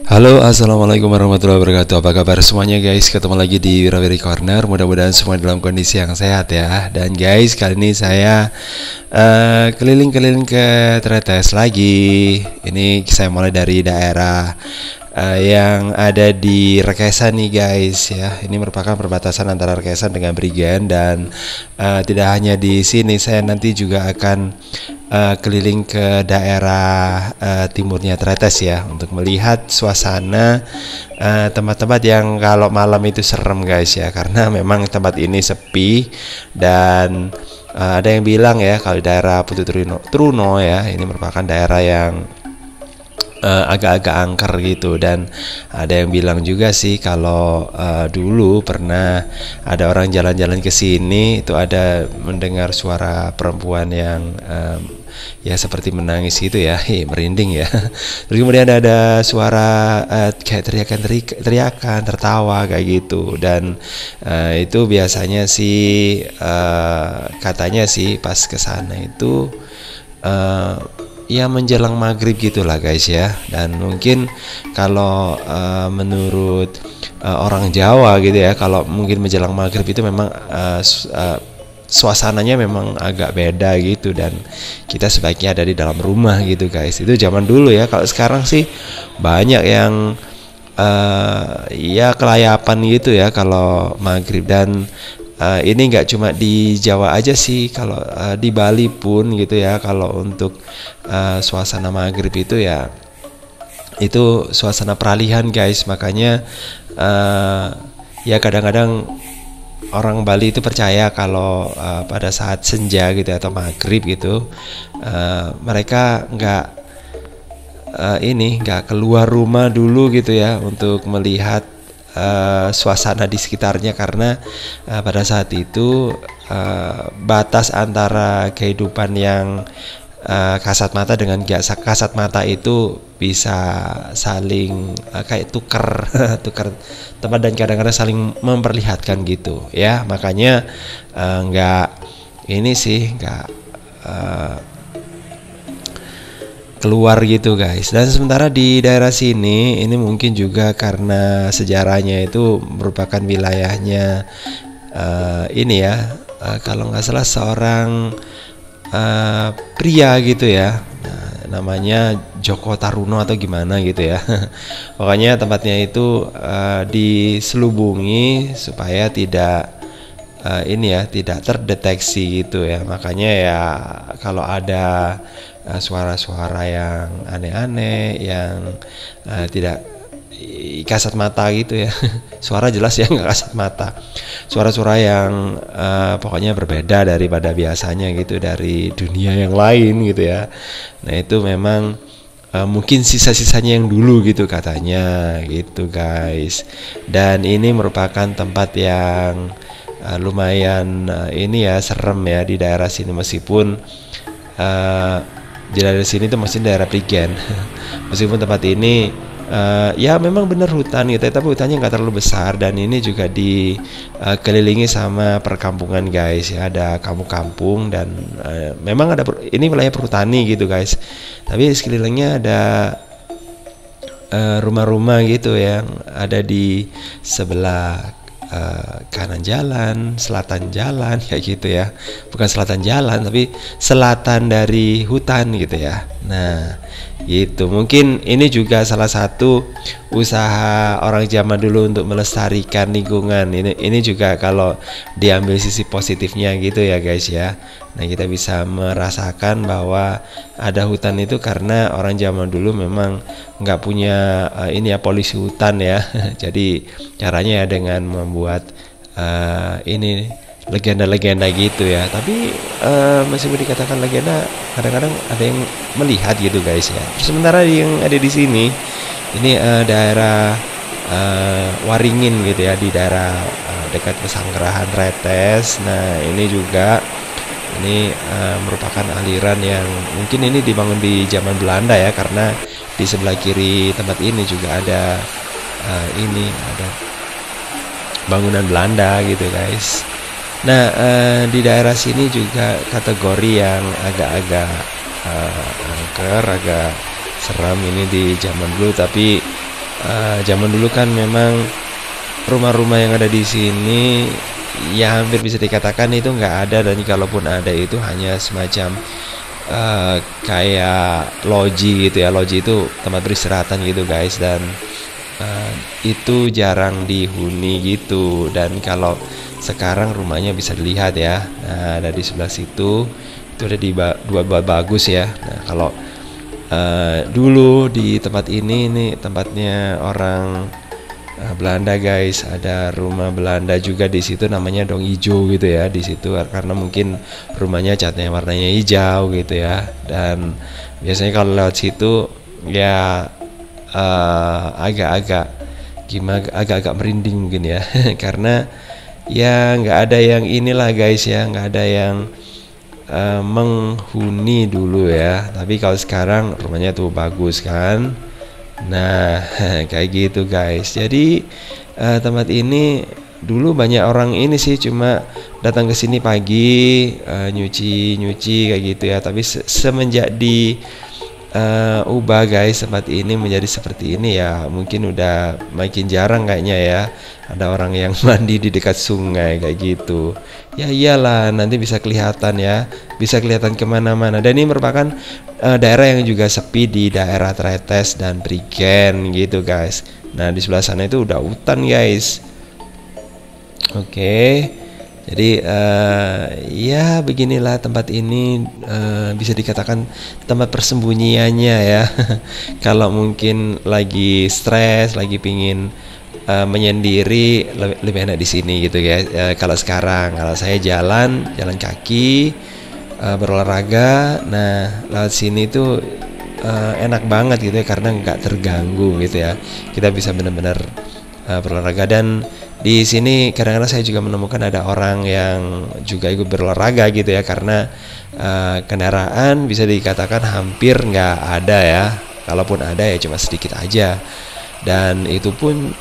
Halo, assalamualaikum warahmatullahi wabarakatuh. Apa kabar semuanya guys? Ketemu lagi di Wirawiri Corner. Mudah-mudahan semua dalam kondisi yang sehat ya. Dan guys, kali ini saya keliling-keliling ke Tretes lagi. Ini saya mulai dari daerah yang ada di Rekesan nih guys ya. Ini merupakan perbatasan antara Rekesan dengan Brigen. Dan tidak hanya di sini, saya nanti juga akan keliling ke daerah timurnya Tretes ya, untuk melihat suasana tempat-tempat yang kalau malam itu serem guys ya, karena memang tempat ini sepi. Dan ada yang bilang ya, kalau daerah Putu Truno ya, ini merupakan daerah yang agak-agak angker gitu. Dan ada yang bilang juga sih kalau dulu pernah ada orang jalan-jalan ke sini itu ada mendengar suara perempuan yang ya seperti menangis gitu ya, merinding ya. Terus kemudian ada suara kayak teriakan, tertawa kayak gitu. Dan itu biasanya sih katanya sih pas ke sana itu ya menjelang maghrib gitulah guys ya. Dan mungkin kalau menurut orang Jawa gitu ya, kalau mungkin menjelang maghrib itu memang suasananya memang agak beda gitu. Dan kita sebaiknya ada di dalam rumah gitu guys. Itu zaman dulu ya. Kalau sekarang sih banyak yang ya kelayapan gitu ya kalau maghrib. Dan ini nggak cuma di Jawa aja sih, kalau di Bali pun gitu ya, kalau untuk suasana maghrib itu ya itu suasana peralihan guys. Makanya ya kadang-kadang orang Bali itu percaya kalau pada saat senja gitu atau maghrib gitu mereka nggak keluar rumah dulu gitu ya, untuk melihat suasana di sekitarnya. Karena pada saat itu batas antara kehidupan yang kasat mata dengan gak kasat mata itu bisa saling kayak tuker tempat, dan kadang-kadang saling memperlihatkan gitu ya. Makanya nggak keluar gitu guys. Dan sementara di daerah sini ini mungkin juga karena sejarahnya itu merupakan wilayahnya kalau nggak salah seorang pria gitu ya, namanya Joko Taruno atau gimana gitu ya. Pokoknya tempatnya itu diselubungi supaya tidak tidak terdeteksi gitu ya. Makanya ya kalau ada suara-suara yang aneh-aneh yang tidak kasat mata gitu ya. Suara jelas ya nggak kasat mata. Suara-suara yang pokoknya berbeda daripada biasanya gitu, dari dunia yang lain gitu ya. Nah itu memang mungkin sisa-sisanya yang dulu gitu katanya gitu guys. Dan ini merupakan tempat yang lumayan serem ya di daerah sini, meskipun di daerah sini itu masih daerah Prigen. Meskipun tempat ini ya memang benar hutan gitu ya, tapi hutannya nggak terlalu besar. Dan ini juga dikelilingi sama perkampungan guys ya, ada kampung-kampung. Dan memang ada ini wilayah perhutani gitu guys, tapi sekelilingnya ada rumah-rumah gitu yang ada di sebelah kanan jalan, selatan jalan kayak gitu ya. Bukan selatan jalan tapi selatan dari hutan gitu ya. Nah gitu, mungkin ini juga salah satu usaha orang zaman dulu untuk melestarikan lingkungan. Ini juga kalau diambil sisi positifnya gitu ya guys ya. Nah kita bisa merasakan bahwa ada hutan itu karena orang zaman dulu memang nggak punya polisi hutan ya. Jadi caranya ya dengan membuat legenda-legenda gitu ya. Tapi meskipun dikatakan legenda, kadang-kadang ada yang melihat gitu guys ya. Sementara yang ada di sini ini daerah Waringin gitu ya, di daerah dekat Pesanggerahan Tretes. Nah ini juga merupakan aliran yang mungkin ini dibangun di zaman Belanda ya, karena di sebelah kiri tempat ini juga ada ada bangunan Belanda gitu guys. Nah di daerah sini juga kategori yang agak angker, agak seram ini di zaman dulu. Tapi Zaman dulu kan memang rumah-rumah yang ada di sini ya hampir bisa dikatakan itu nggak ada, dan kalaupun ada itu hanya semacam kayak loji gitu ya. Loji itu tempat beristirahatan gitu guys, dan itu jarang dihuni gitu. Dan kalau sekarang rumahnya bisa dilihat ya, nah ada di sebelah situ itu ada di dua bagus ya. Nah kalau dulu di tempat ini tempatnya orang Belanda guys, ada rumah Belanda juga di situ namanya Dong Ijo gitu ya di situ, karena mungkin rumahnya catnya warnanya hijau gitu ya. Dan biasanya kalau lewat situ ya agak-agak gimana, agak-agak merinding mungkin ya karena ya nggak ada yang inilah guys ya, nggak ada yang menghuni dulu ya. Tapi kalau sekarang rumahnya tuh bagus kan. Nah kayak gitu guys. Jadi tempat ini dulu banyak orang ini sih cuma datang ke sini pagi nyuci kayak gitu ya. Tapi semenjak di ubah guys tempat ini menjadi seperti ini ya, mungkin udah makin jarang kayaknya ya ada orang yang mandi di dekat sungai kayak gitu. Ya iyalah, nanti bisa kelihatan ya, bisa kelihatan kemana-mana. Dan ini merupakan daerah yang juga sepi di daerah Tretes dan Prigen gitu guys. Nah di sebelah sana itu udah hutan guys. Oke. Jadi ya beginilah tempat ini, bisa dikatakan tempat persembunyiannya ya. Kalau mungkin lagi stres, lagi pingin menyendiri, lebih enak di sini gitu ya. Kalau sekarang, kalau saya jalan kaki, berolahraga, nah lewat sini tuh enak banget gitu ya, karena nggak terganggu gitu ya. Kita bisa benar-benar berolahraga. Dan di sini kadang-kadang saya juga menemukan ada orang yang juga ikut berolahraga gitu ya, karena kendaraan bisa dikatakan hampir nggak ada ya. Kalaupun ada ya cuma sedikit aja, dan itu pun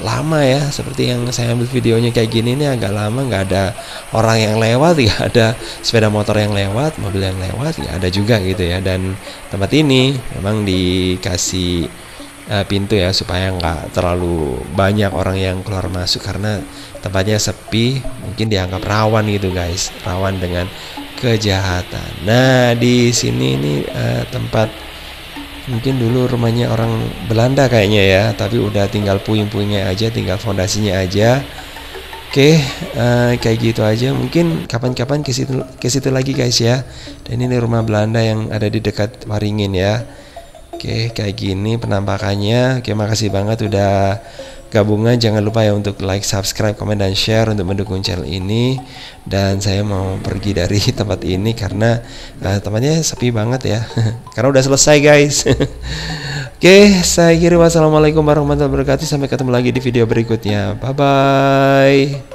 lama ya. Seperti yang saya ambil videonya kayak gini, ini agak lama, nggak ada orang yang lewat, nggak ada sepeda motor yang lewat, mobil yang lewat, nggak ada juga gitu ya. Dan tempat ini memang dikasih pintu ya supaya nggak terlalu banyak orang yang keluar masuk, karena tempatnya sepi, mungkin dianggap rawan gitu guys, rawan dengan kejahatan. Nah di sini ini tempat mungkin dulu rumahnya orang Belanda kayaknya ya, tapi udah tinggal puing-puingnya aja, tinggal fondasinya aja. Oke, kayak gitu aja. Mungkin kapan-kapan ke situ lagi guys ya. Dan ini rumah Belanda yang ada di dekat Waringin ya. Oke, kayak gini penampakannya. Oke, makasih banget udah gabungan. Jangan lupa ya untuk like, subscribe, komen, dan share untuk mendukung channel ini. Dan saya mau pergi dari tempat ini karena tempatnya sepi banget ya. Karena udah selesai guys. Oke, saya kira wassalamualaikum warahmatullahi wabarakatuh. Sampai ketemu lagi di video berikutnya. Bye bye.